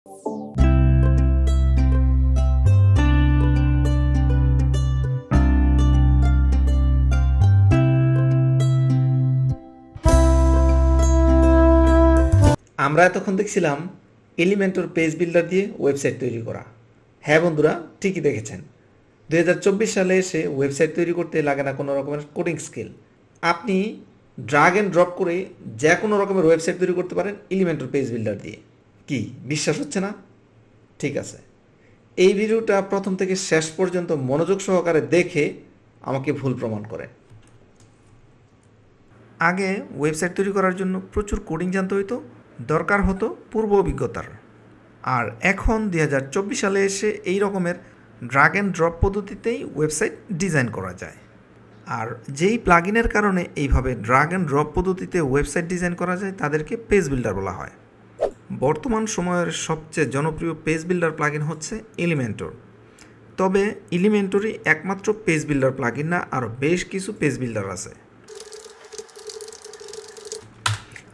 আমরা এতক্ষণ দেখছিলাম এলিমেন্টর পেজ বিল্ডার দিয়ে ওয়েবসাইট তৈরি করা। হ্যাঁ বন্ধুরা, ঠিকই দেখেছেন। 2024 সালে এসে ওয়েবসাইট তৈরি করতে লাগে না কোনো রকমের কোডিং স্কিল। আপনি ড্রাগ অ্যান্ড ড্রপ করে যে কোনো রকমের ওয়েবসাইট তৈরি করতে পারেন এলিমেন্টর পেজ বিল্ডার দিয়ে। কি বিশ্বাস হচ্ছে না? ঠিক আছে, এই ভিডিওটা প্রথম থেকে শেষ পর্যন্ত মনোযোগ সহকারে দেখে আমাকে ভুল প্রমাণ করেন। আগে ওয়েবসাইট তৈরি করার জন্য প্রচুর কোডিং জানতে হইতো, দরকার হতো পূর্ব অভিজ্ঞতার। আর এখন 2024 সালে এসে এই রকমের ড্রাগ অ্যান্ড ড্রপ পদ্ধতিতেই ওয়েবসাইট ডিজাইন করা যায়। আর যেই প্লাগইনের কারণে এইভাবে ড্রাগ অ্যান্ড ড্রপ পদ্ধতিতে ওয়েবসাইট ডিজাইন করা যায় তাদেরকে পেজ বিল্ডার বলা হয়। বর্তমান সময়ের সবচেয়ে জনপ্রিয় পেজ বিল্ডার প্লাগইন হচ্ছে এলিমেন্টর। তবে এলিমেন্টরই একমাত্র পেজ বিল্ডার প্লাগইন না, আরও বেশ কিছু পেজ বিল্ডার আছে।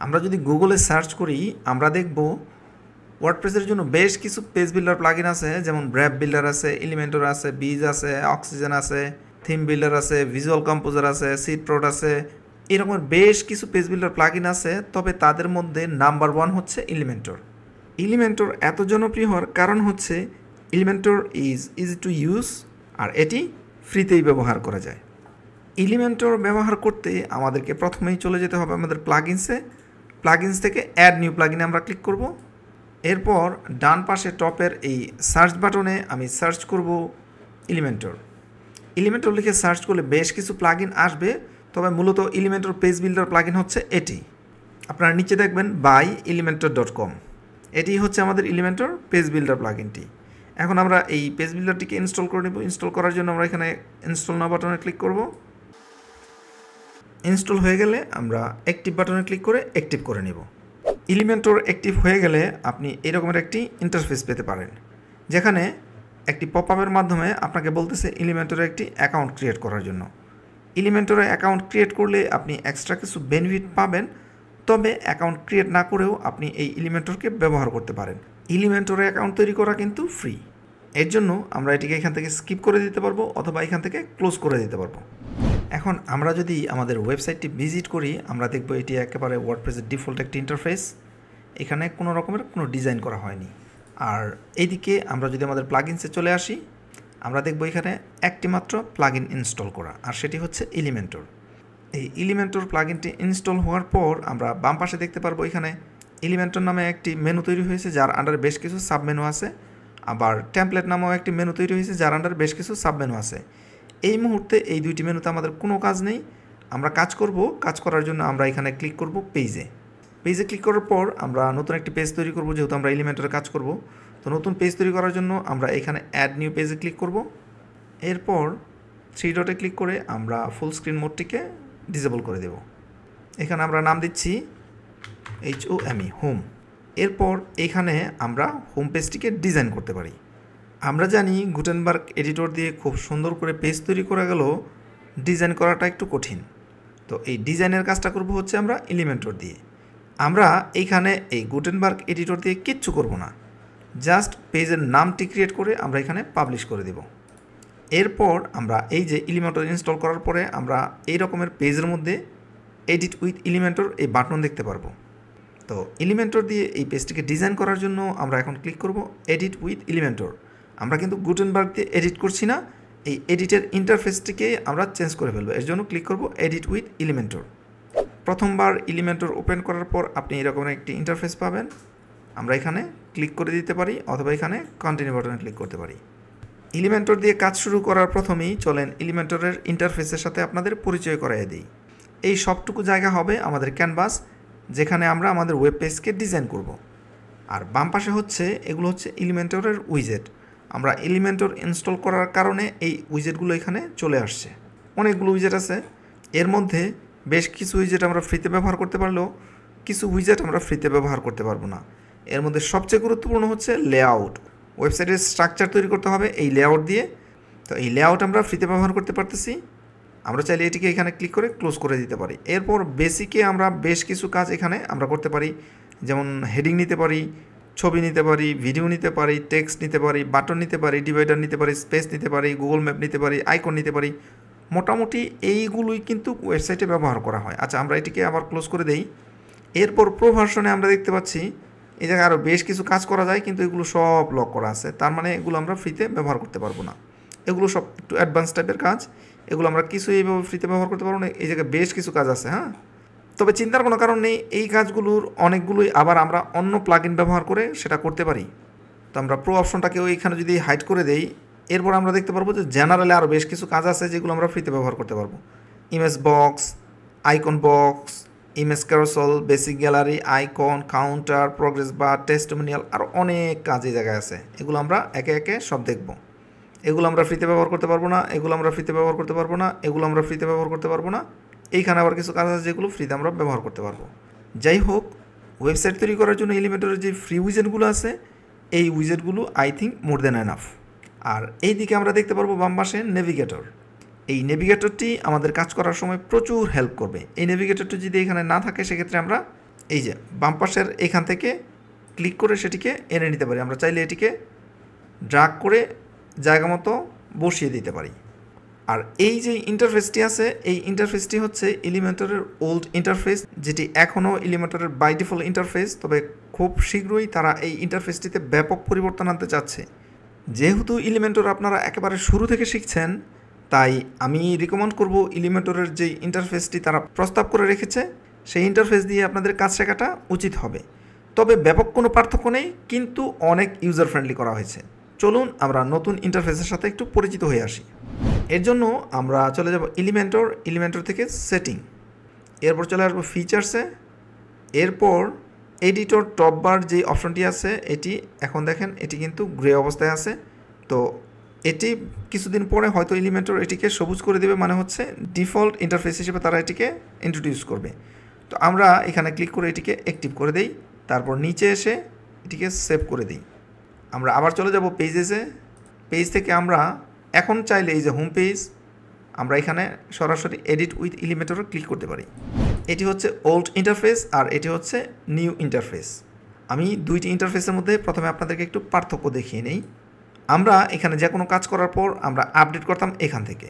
আমরা যদি গুগলে সার্চ করি আমরা দেখব ওয়ার্ডপ্রেসের জন্য বেশ কিছু পেজ বিল্ডার প্লাগইন আছে, যেমন ব্র্যাপ বিল্ডার আছে, এলিমেন্টর আছে, বিজ আছে, অক্সিজেন আছে, থিম বিল্ডার আছে, ভিজুয়াল কম্পোজার আছে, সিড প্রোড আছে। এরকম বেশ কিছু পেজ বিল্ডার প্লাগইন আছে, তবে তাদের মধ্যে নাম্বার 1 হচ্ছে এলিমেন্টর। এলিমেন্টর এত জনপ্রিয় হওয়ার কারণ হচ্ছে Elementor is easy to use, আর এটি ফ্রিতেই ব্যবহার করা যায়। এলিমেন্টর ব্যবহার করতে আমাদেরকে প্রথমেই চলে যেতে হবে আমাদের প্লাগইনস থেকে অ্যাড নিউ প্লাগইনে আমরা ক্লিক করব। এরপর ডান পাশে টপের এই সার্চ বাটনে আমি সার্চ করব এলিমেন্টর লিখে সার্চ করলে বেশ কিছু প্লাগইন আসবে, তবে মূলত এলিমেন্টর পেজ বিল্ডার প্লাগইন হচ্ছে এটি। আপনারা নিচে দেখবেন byelementor.com, এটি হচ্ছে আমাদের এলিমেন্টর পেজ বিল্ডার প্লাগইনটি। এখন আমরা এই পেজ বিল্ডারটিকে ইনস্টল করে নেব। ইনস্টল করার জন্য আমরা এখানে ইনস্টল নাও বাটনে ক্লিক করব। ইনস্টল হয়ে গেলে আমরা অ্যাক্টিভ বাটনে ক্লিক করে অ্যাক্টিভ করে নেব। এলিমেন্টর অ্যাক্টিভ হয়ে গেলে আপনি এরকমের একটি ইন্টারফেস পেতে পারেন, যেখানে একটি পপআপের মাধ্যমে আপনাকে বলতেছে এলিমেন্টরে একটি অ্যাকাউন্ট ক্রিয়েট করার জন্য। এলিমেন্টরে অ্যাকাউন্ট ক্রিয়েট করলে আপনি এক্সট্রা কিছু বেনিফিট পাবেন, তবে অ্যাকাউন্ট ক্রিয়েট না করেও আপনি এই এলিমেন্টরকে ব্যবহার করতে পারেন। এলিমেন্টরে অ্যাকাউন্ট তৈরি করা কিন্তু ফ্রি, এর জন্য আমরা এটিকে এখান থেকে স্কিপ করে দিতে পারবো অথবা এখান থেকে ক্লোজ করে দিতে পারবো। এখন আমরা যদি আমাদের ওয়েবসাইটটি ভিজিট করি আমরা দেখব এটি একেবারে ওয়ার্ডপ্রেসের ডিফল্ট একটি ইন্টারফেস। এখানে কোনো রকমের কোনো ডিজাইন করা হয়নি। আর এইদিকে আমরা যদি আমাদের প্লাগইনসে চলে আসি আমরা দেখব এখানে একটি মাত্র প্লাগইন ইনস্টল করা, আর সেটি হচ্ছে এলিমেন্টর। এই এলিমেন্টর প্লাগইনটি ইনস্টল হওয়ার পর আমরা বাম পাশে দেখতে পারবো এখানে এলিমেন্টর নামে একটি মেনু তৈরি হয়েছে, যার আন্ডারে বেশ কিছু সাব মেনু আছে। আবার টেমপ্লেট নামেও একটি মেনু তৈরি হয়েছে, যার আন্ডারে বেশ কিছু সাব মেনু আছে। এই মুহূর্তে এই দুইটি মেনুতে আমাদের কোনো কাজ নেই। আমরা কাজ করার জন্য আমরা এখানে ক্লিক করব পেজে ক্লিক করার পর আমরা নতুন একটি পেজ তৈরি করব, যেহেতু আমরা এলিমেন্টরে কাজ করব। তো নতুন পেজ তৈরি করার জন্য আমরা এখানে অ্যাড নিউ পেজে ক্লিক করব। এরপর 3 ডটে ক্লিক করে আমরা ফুল স্ক্রিন মোডটিকে ডিসেবল করে দেব। এখানে আমরা নাম দিচ্ছি HOME, হোম। এরপর এখানে আমরা হোম পেজটিকে ডিজাইন করতে পারি। আমরা জানি গুটেনবার্গ এডিটর দিয়ে খুব সুন্দর করে পেজ তৈরি করা গেলেও ডিজাইন করাটা একটু কঠিন। তো এই ডিজাইনের কাজটা করব হচ্ছে আমরা এলিমেন্টর দিয়ে। আমরা এইখানে এই গুটেনবার্গ এডিটর দিয়ে কিচ্ছু করব না, জাস্ট পেজের নামটি ক্রিয়েট করে আমরা এখানে পাবলিশ করে দেব। এরপর আমরা এই যে এলিমেন্টর ইনস্টল করার পরে আমরা এই রকমের পেজের মধ্যে এডিট উইথ এলিমেন্টর এই বাটন দেখতে পারবো। তো এলিমেন্টর দিয়ে এই পেজটিকে ডিজাইন করার জন্য আমরা এখন ক্লিক করব এডিট উইথ এলিমেন্টর। আমরা কিন্তু গুটেনবার্গ দিয়ে এডিট করছি না, এই এডিটের ইন্টারফেসটিকে আমরা চেঞ্জ করে ফেলবো। এর জন্য ক্লিক করব এডিট উইথ এলিমেন্টর। প্রথমবার এলিমেন্টর ওপেন করার পর আপনি এরকম একটি ইন্টারফেস পাবেন। আমরা এখানে ক্লিক করে দিতে পারি অথবা এখানে কন্টিনিউ বাটনে ক্লিক করতে পারি। এলিমেন্টর দিয়ে কাজ শুরু করার প্রথমেই চলেন এলিমেন্টরের ইন্টারফেসের সাথে আপনাদের পরিচয় করাইয়ে দিই। এই সবটুকু জায়গা হবে আমাদের ক্যানভাস, যেখানে আমরা আমাদের ওয়েব পেজকে ডিজাইন করব। আর বাম পাশে হচ্ছে এগুলো হচ্ছে এলিমেন্টরের উইজেট। আমরা এলিমেন্টর ইনস্টল করার কারণে এই উইজেটগুলো এখানে চলে আসছে। অনেকগুলো উইজেট আছে, এর মধ্যে বেশ কিছু উইজেট আমরা ফ্রিতে ব্যবহার করতে পারলেও কিছু উইজেট আমরা ফ্রিতে ব্যবহার করতে পারবো না। এর মধ্যে সবচেয়ে গুরুত্বপূর্ণ হচ্ছে লেআউট। ওয়েবসাইটের স্ট্রাকচার তৈরি করতে হবে এই লেআউট দিয়ে। তো এই লেআউট আমরা ফ্রিতে ব্যবহার করতে পারতেছি। আমরা চাইলে এটিকে এখানে ক্লিক করে ক্লোজ করে দিতে পারি। এরপর বেসিকে আমরা বেশ কিছু কাজ এখানে আমরা করতে পারি, যেমন হেডিং নিতে পারি, ছবি নিতে পারি, ভিডিও নিতে পারি, টেক্সট নিতে পারি, বাটন নিতে পারি, ডিভাইডার নিতে পারি, স্পেস নিতে পারি, গুগল ম্যাপ নিতে পারি, আইকন নিতে পারি। মোটামুটি এইগুলোই কিন্তু ওয়েবসাইটে ব্যবহার করা হয়। আচ্ছা, আমরা এটিকে আবার ক্লোজ করে দেই। এরপর প্রো ভার্সনে আমরা দেখতে পাচ্ছি এই জায়গায় আরও বেশ কিছু কাজ করা যায়, কিন্তু এগুলো সব লক করা আছে। তার মানে এগুলো আমরা ফ্রিতে ব্যবহার করতে পারবো না। এগুলো সব একটু অ্যাডভান্স টাইপের কাজ, এগুলো আমরা কিছু এইভাবে ফ্রিতে ব্যবহার করতে পারবো না। এই জায়গায় বেশ কিছু কাজ আছে, হ্যাঁ। তবে চিন্তার কোনো কারণ নেই, এই কাজগুলোর অনেকগুলোই আবার আমরা অন্য প্লাগইন ব্যবহার করে সেটা করতে পারি। তো আমরা প্রো অপশনটাকেও এইখানে যদি হাইড করে দেই, এরপর আমরা দেখতে পারবো যে জেনারেলে আরও বেশ কিছু কাজ আছে যেগুলো আমরা ফ্রিতে ব্যবহার করতে পারবো। Image box, icon box, image carousel, basic gallery, icon, counter, progress bar, testimonial, আর অনেক কাজ এই জায়গায় আছে। এগুলো আমরা একে একে সব দেখব। এগুলো আমরা ফ্রিতে ব্যবহার করতে পারবো না, এগুলো আমরা ফ্রিতে ব্যবহার করতে পারবো না, এগুলো আমরা ফ্রিতে ব্যবহার করতে পারবো না। এইখানে আবার কিছু কাজ আছে যেগুলো ফ্রিতে আমরা ব্যবহার করতে পারবো। যাই হোক, ওয়েবসাইট তৈরি করার জন্য এলিমেন্টরের যে ফ্রি উইজেটগুলো আছে, এই উইজেটগুলো I think more than enough. আর এই দিকে আমরা দেখতে পারবো বাম পাশে নেভিগেটর। এই নেভিগেটরটি আমাদের কাজ করার সময় প্রচুর হেল্প করবে। এই নেভিগেটরটি যদি এখানে না থাকে, সেক্ষেত্রে আমরা এই যে বাম পাশের এখান থেকে ক্লিক করে সেটিকে এনে নিতে পারি। আমরা চাইলে এটিকে ড্রাগ করে জায়গা মতো বসিয়ে দিতে পারি। আর এই যে ইন্টারফেসটি আছে, এই ইন্টারফেসটি হচ্ছে এলিমেন্টরের ওল্ড ইন্টারফেস, যেটি এখনও এলিমেন্টরের বাই ডিফল্ট ইন্টারফেস। তবে খুব শীঘ্রই তারা এই ইন্টারফেসটিতে ব্যাপক পরিবর্তন আনতে চাচ্ছে। যেহেতু এলিমেন্টর আপনারা একেবারে শুরু থেকে শিখছেন, তাই আমি রিকমেন্ড করব এলিমেন্টরের যে ইন্টারফেসটি তারা প্রস্তাব করে রেখেছে, সেই ইন্টারফেস দিয়ে আপনাদের কাজ শেখাটা উচিত হবে। তবে ব্যাপক কোনো পার্থক্য নেই, কিন্তু অনেক ইউজার ফ্রেন্ডলি করা হয়েছে। চলুন আমরা নতুন ইন্টারফেসের সাথে একটু পরিচিত হয়ে আসি। এর জন্য আমরা চলে যাব এলিমেন্টর থেকে সেটিং, এরপর চলে আসবো ফিচার্সে, এরপর এডিটর টপ বার যে অপশনটি আছে এটি এখন দেখেন এটি কিন্তু গ্রে অবস্থায় আছে। তো এটি কিছুদিন পরে হয়তো এলিমেন্টর এটিকে সবুজ করে দেবে, মানে হচ্ছে ডিফল্ট ইন্টারফেস হিসেবে তারা এটিকে ইন্ট্রোডিউস করবে। তো আমরা এখানে ক্লিক করে এটিকে অ্যাক্টিভ করে দেই, তারপর নিচে এসে এটিকে সেভ করে দিই। আমরা আবার চলে যাব পেজেসে। পেজ থেকে আমরা এখন চাইলে এই যে হোম পেজ, আমরা এখানে সরাসরি এডিট উইথ এলিমেন্টরে ক্লিক করতে পারি। এটি হচ্ছে ওল্ড ইন্টারফেস আর এটি হচ্ছে নিউ ইন্টারফেস। আমি দুইটি ইন্টারফেসের মধ্যে প্রথমে আপনাদেরকে একটু পার্থক্য দেখিয়ে নেই। আমরা এখানে যে কোনো কাজ করার পর আমরা আপডেট করতাম এখান থেকে।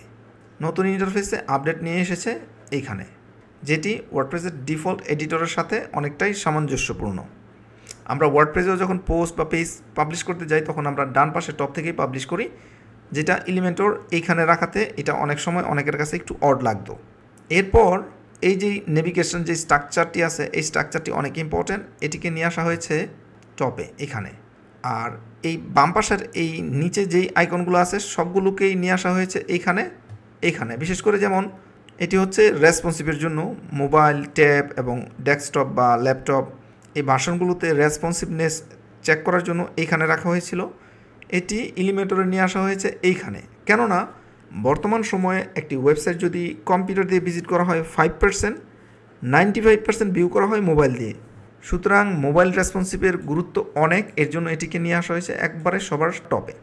নতুন ইন্টারফেসে আপডেট নিয়ে এসেছে এইখানে, যেটি ওয়ার্ডপ্রেসের ডিফল্ট এডিটরের সাথে অনেকটাই সামঞ্জস্যপূর্ণ। আমরা ওয়ার্ডপ্রেসেও যখন পোস্ট বা পেজ পাবলিশ করতে যাই, তখন আমরা ডান পাশে টপ থেকেই পাবলিশ করি, যেটা এলিমেন্টর এইখানে রাখাতে এটা অনেক সময় অনেকের কাছে একটু অড লাগতো। এরপর এই যে নেভিগেশন যে স্ট্রাকচারটি আছে, এই স্ট্রাকচারটি অনেক ইম্পর্ট্যান্ট। এটিকে নিয়ে আসা হয়েছে টপে এখানে। আর এই বাম পাশের এই নিচে যেই আইকনগুলো আছে সবগুলোকেই নিয়ে আসা হয়েছে এইখানে। বিশেষ করে যেমন এটি হচ্ছে রেসপন্সিভের জন্য মোবাইল, ট্যাব এবং ডেস্কটপ বা ল্যাপটপ এই ভার্সনগুলোতে রেসপন্সিভনেস চেক করার জন্য এইখানে রাখা হয়েছিল। এটি এলিমেন্টরে নিয়ে আসা হয়েছে এইখানে, কেননা বর্তমান সময়ে একটি ওয়েবসাইট যদি কম্পিউটার দিয়ে ভিজিট করা হয় 5%, 95% ভিউ করা হয় মোবাইল দিয়ে। সুতরাং মোবাইল রেসপন্সিভের গুরুত্ব অনেক, এর জন্য এটিকে নিয়ে আসা হয়েছে একবারে সবার টপে।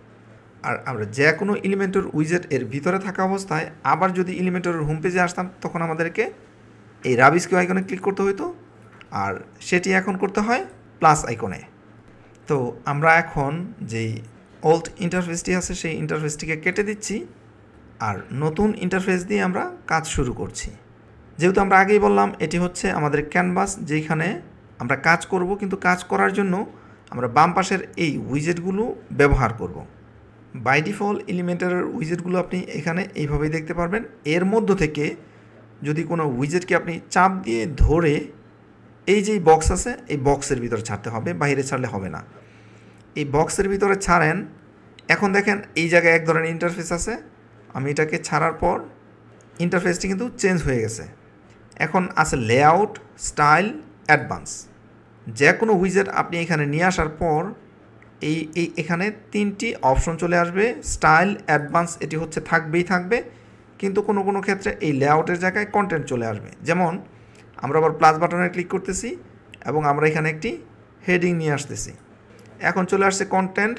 আর আমরা যে কোনো এলিমেন্টর উইজেট এর ভিতরে থাকা অবস্থায় আবার যদি এলিমেন্টরের হোম পেজে আসতাম, তখন আমাদেরকে এই রাবিস্কিউ আইকনে ক্লিক করতে হতো, আর সেটি এখন করতে হয় প্লাস আইকনে। তো আমরা এখন যেই ওল্ড ইন্টারফেসটি আছে সেই ইন্টারফেসটিকে কেটে দিচ্ছি, আর নতুন ইন্টারফেস দিয়ে আমরা কাজ শুরু করছি। যেহেতু আমরা আগেই বললাম এটি হচ্ছে আমাদের ক্যানভাস, যেখানে আমরা কাজ করব, কিন্তু কাজ করার জন্য আমরা বাম পাশের এই উইজেটগুলো ব্যবহার করব। বাই ডিফল্ট এলিমেন্টরের উইজেটগুলো আপনি এখানে এইভাবেই দেখতে পারবেন। এর মধ্য থেকে যদি কোনো উইজেটকে আপনি চাপ দিয়ে ধরে এই যে বক্স আছে এই বক্সের ভিতরে ছাড়তে হবে, বাইরে ছাড়লে হবে না। এই বক্সের ভিতরে ছাড়েন, এখন দেখেন এই জায়গায় এক ধরনের ইন্টারফেস আছে। আমি এটাকে ছাড়ার পর ইন্টারফেসটি কিন্তু চেঞ্জ হয়ে গেছে। এখন আছে লেআউট, স্টাইল, অ্যাডভান্স। যে কোনো উইজেট আপনি এখানে নিয়ে আসার পর এখানে তিনটি অপশন চলে আসবে। স্টাইল, অ্যাডভান্স এটি হচ্ছে থাকবে, কিন্তু কোনো ক্ষেত্রে এই লেআউটের জায়গায় কন্টেন্ট চলে আসবে। যেমন আমরা আবার প্লাস বাটনে ক্লিক করতেছি এবং আমরা এখানে একটি হেডিং নিয়ে আসতেছি। এখন চলে আসছে কন্টেন্ট,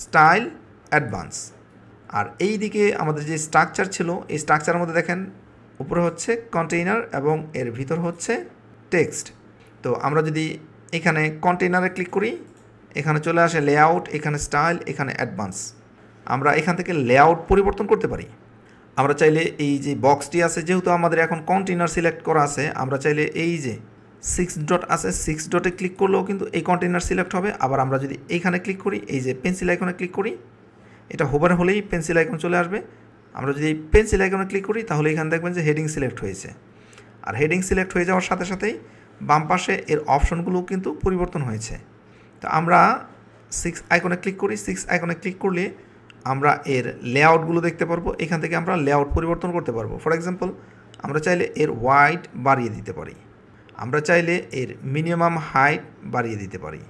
স্টাইল, অ্যাডভান্স। আর এই দিকে আমাদের যে স্ট্রাকচার ছিল, এই স্ট্রাকচারের মধ্যে দেখেন উপরে হচ্ছে কন্টেইনার এবং এর ভিতর হচ্ছে টেক্সট। তো আমরা যদি এখানে কন্টেইনারে ক্লিক করি, এখানে চলে আসে লেআউট, এখানে স্টাইল, এখানে অ্যাডভান্স। আমরা এখান থেকে লেআউট পরিবর্তন করতে পারি। আমরা চাইলে এই যে বক্সটি আছে, যেহেতু আমাদের এখন কন্টেইনার সিলেক্ট করা আছে, আমরা চাইলে এই যে 6 ডট আছে 6 ডটে ক্লিক করলেও কিন্তু এই কন্টেইনার সিলেক্ট হবে। আবার আমরা যদি এইখানে ক্লিক করি, এই যে পেন্সিল আইকনে ক্লিক করি, এটা হোভার হলেই পেন্সিল আইকন চলে আসবে। আমরা যদি এই পেন্সিল আইকনে ক্লিক করি তাহলে এখানে দেখবেন যে হেডিং সিলেক্ট হয়েছে। আর হেডিং সিলেক্ট হয়ে যাওয়ার সাথে সাথেই বাম পাশে এর অপশনগুলো কিন্তু পরিবর্তন হয়েছে। তো আমরা 6 আইকনে ক্লিক করি, 6 আইকনে ক্লিক করলে আমরা এর লেআউটগুলো দেখতে পারবো। এখান থেকে আমরা লেআউট পরিবর্তন করতে পারবো। ফর এক্সাম্পল, আমরা চাইলে এর ওয়াইড বাড়িয়ে দিতে পারি, আমরা চাইলে এর মিনিমাম হাইট বাড়িয়ে দিতে পারি,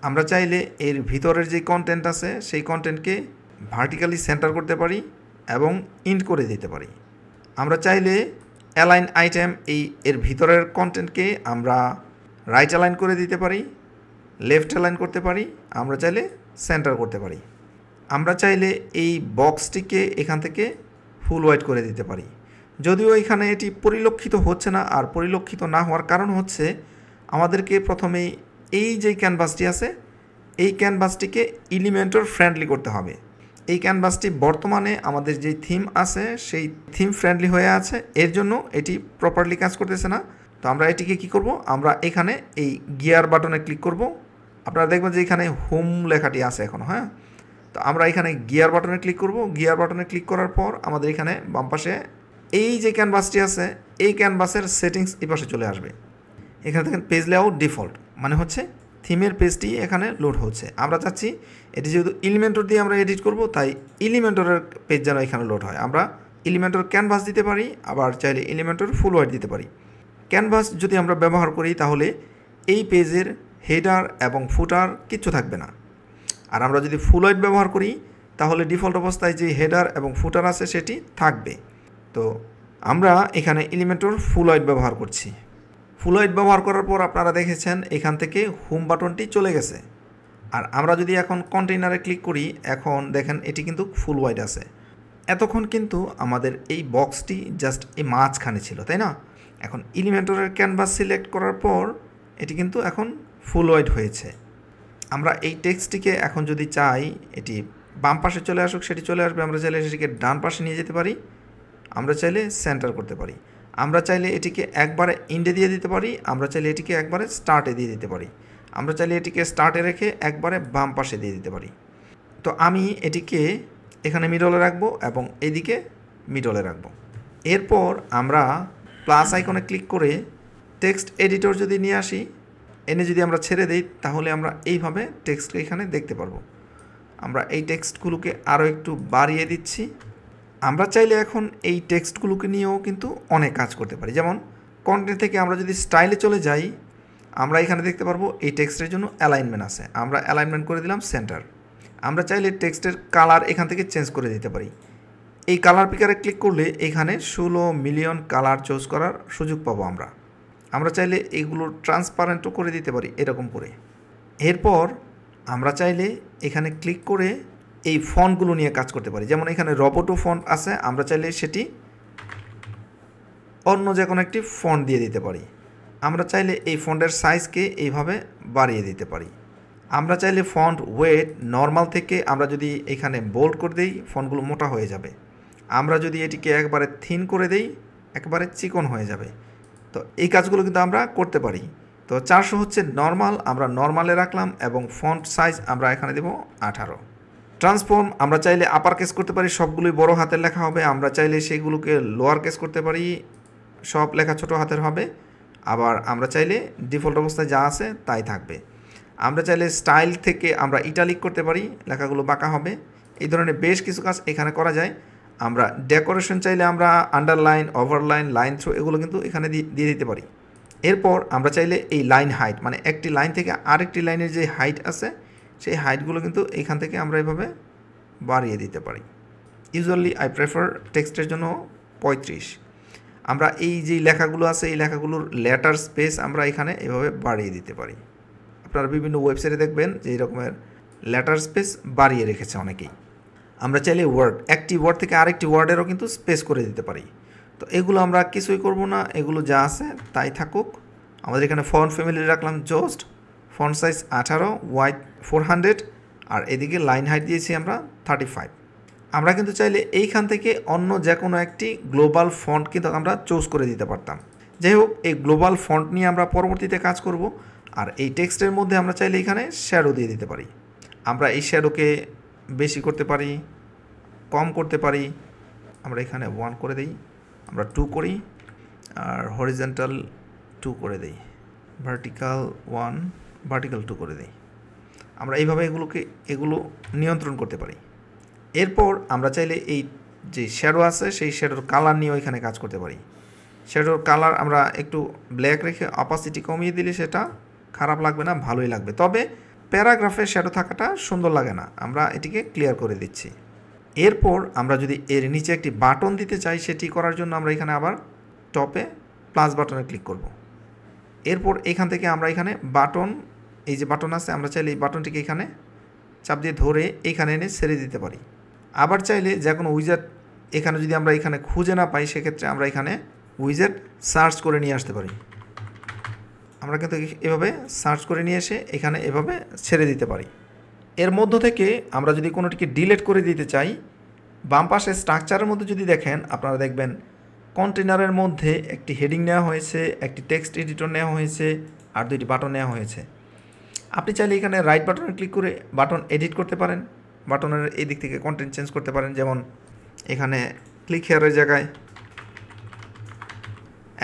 আমরা চাইলে এর ভিতরের যে কন্টেন্ট আছে সেই কন্টেন্টকে ভার্টিক্যালি সেন্টার করতে পারি এবং ইন্ড করে দিতে পারি। আমরা চাইলে অ্যালাইন আইটেম, এর ভিতরের কন্টেন্টকে আমরা রাইট অ্যালাইন করে দিতে পারি, লেফট অ্যালাইন করতে পারি, আমরা চাইলে সেন্টার করতে পারি। আমরা চাইলে এই বক্সটিকে এখান থেকে ফুল হোয়াইট করে দিতে পারি। যদিও এখানে এটি পরিলক্ষিত হচ্ছে না, আর পরিলক্ষিত না হওয়ার কারণ হচ্ছে আমাদেরকে প্রথমেই এই যে ক্যানভাসটি আছে এই ক্যানভাসটিকে এলিমেন্টর ফ্রেন্ডলি করতে হবে। এই ক্যানভাসটি বর্তমানে আমাদের যে থিম আছে সেই থিম ফ্রেন্ডলি হয়ে আছে, এর জন্য এটি প্রপারলি কাজ করতেছে না। তো আমরা এটিকে কি করব, আমরা এখানে এই গিয়ার বাটনে ক্লিক করব। আপনারা দেখবেন যে এখানে হোম লেখাটি আছে এখন। হ্যাঁ, তো আমরা এখানে গিয়ার বাটনে ক্লিক করব। গিয়ার বাটনে ক্লিক করার পর আমাদের এখানে বাম পাশে এই যে ক্যানভাসটি আছে এই ক্যানভাসের সেটিংস এই পাশে চলে আসবে। এখানে দেখেন পেজ লেআউট ডিফল্ট, মানে হচ্ছে থিমের পেজটি এখানে লোড হচ্ছে। আমরা চাচ্ছি এটি যেহেতু এলিমেন্টর দিয়ে আমরা এডিট করব, তাই এলিমেন্টরের পেজ যেন এখানে লোড হয়। আমরা এলিমেন্টর ক্যানভাস দিতে পারি, আবার চাইলে এলিমেন্টর ফুল হোয়াইট দিতে পারি। ক্যানভাস যদি আমরা ব্যবহার করি তাহলে এই পেজের হেডার এবং ফুটার কিচ্ছু থাকবে না। আর আমরা যদি ফুল হোয়াইট ব্যবহার করি তাহলে ডিফল্ট অবস্থায় যে হেডার এবং ফুটার আছে সেটি থাকবে। তো আমরা এখানে এলিমেন্টর ফুল হোয়াইট ব্যবহার করছি। ফুল হোয়াইট ব্যবহার করার পর আপনারা দেখেছেন এখান থেকে হোম বাটনটি চলে গেছে। আর আমরা যদি এখন কন্টেইনারে ক্লিক করি, এখন দেখেন এটি কিন্তু ফুল হোয়াইট আছে। এতক্ষণ কিন্তু আমাদের এই বক্সটি জাস্ট এই মাঝখানে ছিল, তাই না? এখন এলিমেন্টরের ক্যানভাস সিলেক্ট করার পর এটি কিন্তু এখন ফুল হোয়াইট হয়েছে। আমরা এই টেক্সটটিকে এখন যদি চাই এটি বাম পাশে চলে আসুক, সেটি চলে আসবে। আমরা চাইলে সেটিকে ডান পাশে নিয়ে যেতে পারি, আমরা চাইলে সেন্টার করতে পারি, আমরা চাইলে এটিকে একবারে ইন্ডে দিয়ে দিতে পারি, আমরা চাইলে এটিকে একবারে স্টার্টে দিয়ে দিতে পারি, আমরা চাইলে এটিকে স্টার্টে রেখে একবারে বাম পাশে দিয়ে দিতে পারি। তো আমি এটিকে এখানে মিডলে রাখবো এবং এইদিকে মিডলে রাখবো। এরপর আমরা প্লাস আইকনে ক্লিক করে টেক্সট এডিটর যদি নিয়ে আসি, এনে যদি আমরা ছেড়ে দিই তাহলে আমরা এইভাবে টেক্সটকে এখানে দেখতে পারবো। আমরা এই টেক্সটগুলোকে আরও একটু বাড়িয়ে দিচ্ছি। আমরা চাইলে এখন এই টেক্সটগুলোকে নিয়েও কিন্তু অনেক কাজ করতে পারি। যেমন কন্টেন্ট থেকে আমরা যদি স্টাইলে চলে যাই, আমরা এখানে দেখতে পারবো এই টেক্সটের জন্য অ্যালাইনমেন্ট আছে, আমরা অ্যালাইনমেন্ট করে দিলাম সেন্টার। আমরা চাইলে টেক্সটের কালার এখান থেকে চেঞ্জ করে দিতে পারি। এই কালার পিকারে ক্লিক করলে এখানে 16 মিলিয়ন কালার চুজ করার সুযোগ পাবো আমরা। আমরা চাইলে এইগুলো ট্রান্সপারেন্টও করে দিতে পারি এরকম করে। এরপর আমরা চাইলে এখানে ক্লিক করে এই ফন্টগুলো নিয়ে কাজ করতে পারি। যেমন এখানে রোবোটো ফন্ট আছে, আমরা চাইলে সেটি অন্য যে কোনো একটি ফন্ট দিয়ে দিতে পারি। আমরা চাইলে এই ফন্টের সাইজকে এইভাবে বাড়িয়ে দিতে পারি। আমরা চাইলে ফন্ট ওয়েট নর্মাল থেকে আমরা যদি এখানে বোল্ড করে দিই ফন্টগুলো মোটা হয়ে যাবে। আমরা যদি এটিকে একবারে থিন করে দিই একবারে চিকন হয়ে যাবে। তো এই কাজগুলো কিন্তু আমরা করতে পারি। তো 400 হচ্ছে নর্মাল, আমরা নর্মালে রাখলাম এবং ফন্ট সাইজ আমরা এখানে দেব 18। ট্রান্সফর্ম আমরা চাইলে আপার কেস করতে পারি, সবগুলোই বড় হাতের লেখা হবে। আমরা চাইলে সেগুলোকে লোয়ার কেস করতে পারি, সব লেখা ছোট হাতের হবে। আবার আমরা চাইলে ডিফল্ট অবস্থায় যা আছে তাই থাকবে। আমরা চাইলে স্টাইল থেকে আমরা ইটালিক করতে পারি, লেখাগুলো বাঁকা হবে। এই ধরনের বেশ কিছু কাজ এখানে করা যায়। আমরা ডেকোরেশন চাইলে আমরা আন্ডারলাইন, ওভারলাইন, লাইন থ্রো এগুলো কিন্তু এখানে দিয়ে দিতে পারি। এরপর আমরা চাইলে এই লাইন হাইট, মানে একটি লাইন থেকে আরেকটি লাইনের যে হাইট আছে সেই হাইটগুলো কিন্তু এখান থেকে আমরা এভাবে বাড়িয়ে দিতে পারি। ইউজুয়ালি আই প্রেফার টেক্সটের জন্য 35। আমরা এই যে লেখাগুলো আছে এই লেখাগুলোর লেটার স্পেস আমরা এখানে এভাবে বাড়িয়ে দিতে পারি। আপনারা বিভিন্ন ওয়েবসাইটে দেখবেন যে এই রকমের লেটার স্পেস বাড়িয়ে রেখেছে অনেকেই। আমরা চাইলে ওয়ার্ড, একটি ওয়ার্ড থেকে আরেকটি ওয়ার্ডেরও কিন্তু স্পেস করে দিতে পারি। তো এগুলো আমরা কিছুই করব না, এগুলো যা আছে তাই থাকুক। আমাদের এখানে ফন্ট ফ্যামিলি রাখলাম জাস্ট ফন্ট সাইজ 18, হোয়াইট 400, আর এদিকে লাইন হাইট দিয়েছি আমরা 35। আমরা কিন্তু চাইলে এইখান থেকে অন্য যে কোনো একটি গ্লোবাল ফন্ট কিন্তু আমরা চুজ করে দিতে পারতাম। যাই হোক, এই গ্লোবাল ফন্ট নিয়ে আমরা পরবর্তীতে কাজ করব। আর এই টেক্সটের মধ্যে আমরা চাইলে এখানে শ্যাডো দিয়ে দিতে পারি। আমরা এই শ্যাডোকে বেশি করতে পারি, কম করতে পারি। আমরা এখানে 1 করে দিই, আমরা 2 করি, আর হরিজন্টাল 2 করে দিই, ভার্টিক্যাল 1, ভার্টিক্যাল 2 করে দিই। আমরা এইভাবে এগুলো নিয়ন্ত্রণ করতে পারি। এরপর আমরা চাইলে এই যে শ্যাডো আছে সেই শ্যাডোর কালার নিয়েও এখানে কাজ করতে পারি। শ্যাডোর কালার আমরা একটু ব্ল্যাক রেখে অপাসিটি কমিয়ে দিলে সেটা খারাপ লাগবে না, ভালোই লাগবে। তবে প্যারাগ্রাফে শ্যাডো থাকাটা সুন্দর লাগে না, আমরা এটিকে ক্লিয়ার করে দিচ্ছি। এরপর আমরা যদি এর নিচে একটি বাটন দিতে চাই, সেটি করার জন্য আমরা এখানে আবার টপে প্লাস বাটনে ক্লিক করব। এরপর এখান থেকে আমরা এখানে বাটন, এই যে বাটন আছে, আমরা চাইলে এই বাটনটিকে এখানে চাপ দিয়ে ধরে এখানে এনে ছেড়ে দিতে পারি। আবার চাইলে যে কোনো উইজার্ড এখানে যদি আমরা এখানে খুঁজে না পাই, সেক্ষেত্রে আমরা এখানে উইজার্ড সার্চ করে নিয়ে আসতে পারি। আমরা কিন্তু এভাবে সার্চ করে নিয়ে এসে এখানে এভাবে ছেড়ে দিতে পারি। এর মধ্য থেকে আমরা যদি কোনোটিকে ডিলিট করে দিতে চাই, বাম পাশে স্ট্রাকচারের মধ্যে যদি দেখেন, আপনারা দেখবেন কন্টেনারের মধ্যে একটি হেডিং নেওয়া হয়েছে, একটি টেক্সট এডিটর নেওয়া হয়েছে, আর 2টি বাটন নেওয়া হয়েছে। আপনি চাইলে এখানে রাইট বাটনে ক্লিক করে বাটন এডিট করতে পারেন, বাটনের এই দিক থেকে কন্টেন্ট চেঞ্জ করতে পারেন। যেমন এখানে ক্লিক হেয়ারের জায়গায়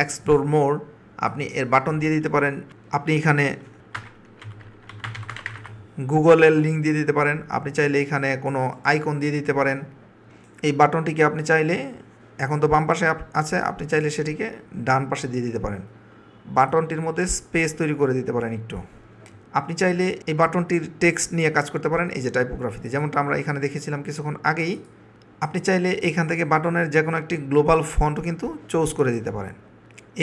এক্সপ্লোর মোর আপনি এর বাটন দিয়ে দিতে পারেন। আপনি এখানে গুগলের লিঙ্ক দিয়ে দিতে পারেন। আপনি চাইলে এখানে কোনো আইকন দিয়ে দিতে পারেন। এই বাটনটিকে আপনি চাইলে, এখন তো বাম পাশে আছে, আপনি চাইলে সেটিকে ডান পাশে দিয়ে দিতে পারেন। বাটনটির মধ্যে স্পেস তৈরি করে দিতে পারেন একটু। আপনি চাইলে এই বাটনটির টেক্সট নিয়ে কাজ করতে পারেন, এই যে টাইপোগ্রাফিতে, যেমনটা আমরা এখানে দেখেছিলাম কিছুক্ষণ আগেই। আপনি চাইলে এখান থেকে বাটনের যে কোনো একটি গ্লোবাল ফন্টও কিন্তু চুজ করে দিতে পারেন।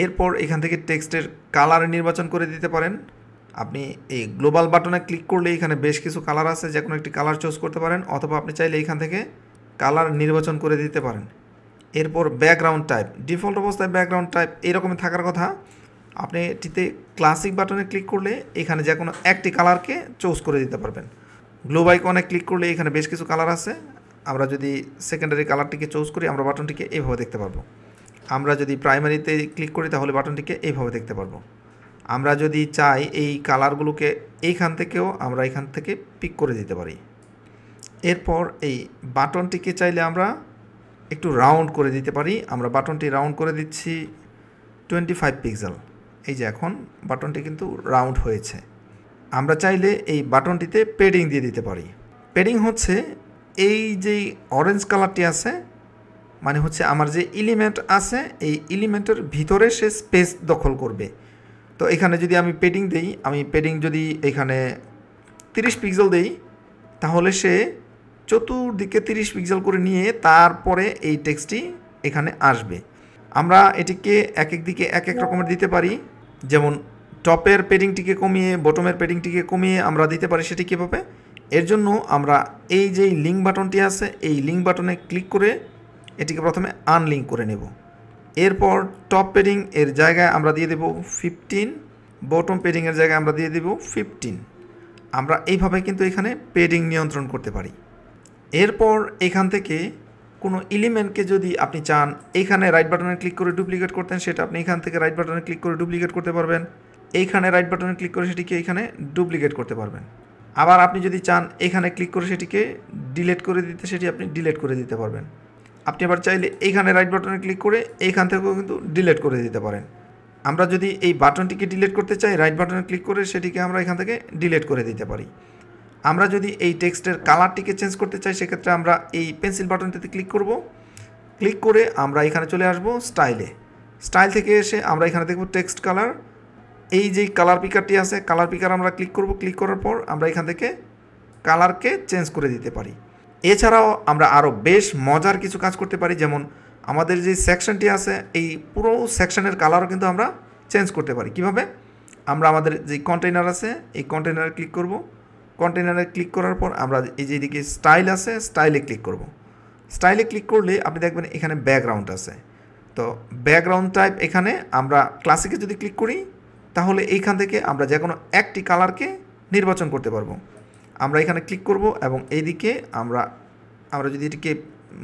এরপর এখান থেকে টেক্সটের কালার নির্বাচন করে দিতে পারেন। আপনি এই গ্লোবাল বাটনে ক্লিক করলে এখানে বেশ কিছু কালার আছে, যে কোনো একটি কালার চুজ করতে পারেন, অথবা আপনি চাইলে এখান থেকে কালার নির্বাচন করে দিতে পারেন। এরপর ব্যাকগ্রাউন্ড টাইপ, ডিফল্ট অবস্থায় ব্যাকগ্রাউন্ড টাইপ এইরকমই থাকার কথা। আপনি এটিতে ক্লাসিক বাটনে ক্লিক করলে এখানে যে কোনো একটি কালারকে চুজ করে দিতে পারবেন। গ্লোব আইকনে ক্লিক করলে এখানে বেশ কিছু কালার আছে। আমরা যদি সেকেন্ডারি কালারটিকে চুজ করি, আমরা বাটনটিকে এইভাবে দেখতে পারবো। আমরা যদি প্রাইমারিতে ক্লিক করি, তাহলে বাটনটিকে এইভাবে দেখতে পারবো। আমরা যদি চাই এই কালারগুলোকে এইখান থেকেও আমরা এখান থেকে পিক করে দিতে পারি। এরপর এই বাটনটিকে চাইলে আমরা একটু রাউন্ড করে দিতে পারি। আমরা বাটনটি রাউন্ড করে দিচ্ছি 25 পিক্সেল। এই যে এখন বাটনটি কিন্তু রাউন্ড হয়েছে। আমরা চাইলে এই বাটনটিতে পেডিং দিয়ে দিতে পারি। পেডিং হচ্ছে এই যে অরেঞ্জ কালারটি আছে, মানে হচ্ছে আমার যে এলিমেন্ট আছে এই এলিমেন্টের ভিতরে সে স্পেস দখল করবে। তো এখানে যদি আমি পেডিং দেই, আমি পেডিং যদি এখানে 30 পিক্সেল দেই, তাহলে সে চতুর্দিকে 30 পিক্সেল করে নিয়ে তারপরে এই টেক্সটটি এখানে আসবে। আমরা এটিকে এক এক দিকে এক এক রকমের দিতে পারি। যেমন টপের পেডিংটিকে কমিয়ে বটমের পেডিংটিকে কমিয়ে আমরা দিতে পারি। সেটি কীভাবে? এর জন্য আমরা এই যে লিঙ্ক বাটনটি আছে, এই লিঙ্ক বাটনে ক্লিক করে এটিকে প্রথমে আনলিঙ্ক করে নেব। এরপর টপ পেডিং এর জায়গায় আমরা দিয়ে দেব 15, বটম পেডিংয়ের জায়গায় আমরা দিয়ে দেব 15। আমরা এইভাবে কিন্তু এখানে পেডিং নিয়ন্ত্রণ করতে পারি। এরপর এখান থেকে কোনো এলিমেন্টকে যদি আপনি চান এইখানে রাইট বাটনে ক্লিক করে ডুপ্লিকেট করতেন, সেটা আপনি এখান থেকে রাইট বাটনে ক্লিক করে ডুপ্লিকেট করতে পারবেন। এইখানে রাইট বাটনে ক্লিক করে সেটিকে এখানে ডুপ্লিকেট করতে পারবেন। আবার আপনি যদি চান এখানে ক্লিক করে সেটিকে ডিলিট করে দিতে, সেটি আপনি ডিলিট করে দিতে পারবেন। আপনি আবার চাইলে এইখানে রাইট বাটনে ক্লিক করে এইখান থেকেও কিন্তু ডিলিট করে দিতে পারেন। আমরা যদি এই বাটনটিকে ডিলিট করতে চাই, রাইট বাটনে ক্লিক করে সেটিকে আমরা এখান থেকে ডিলিট করে দিতে পারি। আমরা যদি এই টেক্সটের কালারটিকে চেঞ্জ করতে চাই, সেক্ষেত্রে আমরা এই পেন্সিল বাটনটিতে ক্লিক করব। ক্লিক করে আমরা এখানে চলে আসব স্টাইলে। স্টাইল থেকে এসে আমরা এখানে দেখব টেক্সট কালার। এই যে কালার পিকারটি আছে, কালার পিকার আমরা ক্লিক করব। ক্লিক করার পর আমরা এখান থেকে কালারকে চেঞ্জ করে দিতে পারি। এছাড়াও আমরা আরও বেশ মজার কিছু কাজ করতে পারি। যেমন আমাদের যে সেকশনটি আছে, এই পুরো সেকশনের কালারও কিন্তু আমরা চেঞ্জ করতে পারি। কিভাবে? আমরা আমাদের যে কন্টেইনার আছে, এই কন্টেইনারে ক্লিক করব। কন্টেইনারে ক্লিক করার পর আমরা এই যে এদিকে স্টাইল আছে, স্টাইলে ক্লিক করব। স্টাইলে ক্লিক করলে আপনি দেখবেন এখানে ব্যাকগ্রাউন্ড আছে। তো ব্যাকগ্রাউন্ড টাইপ এখানে আমরা ক্লাসিকে যদি ক্লিক করি, তাহলে এইখান থেকে আমরা যে কোনো একটি কালারকে নির্বাচন করতে পারবো। আমরা এখানে ক্লিক করব এবং এইদিকে আমরা যদি এটিকে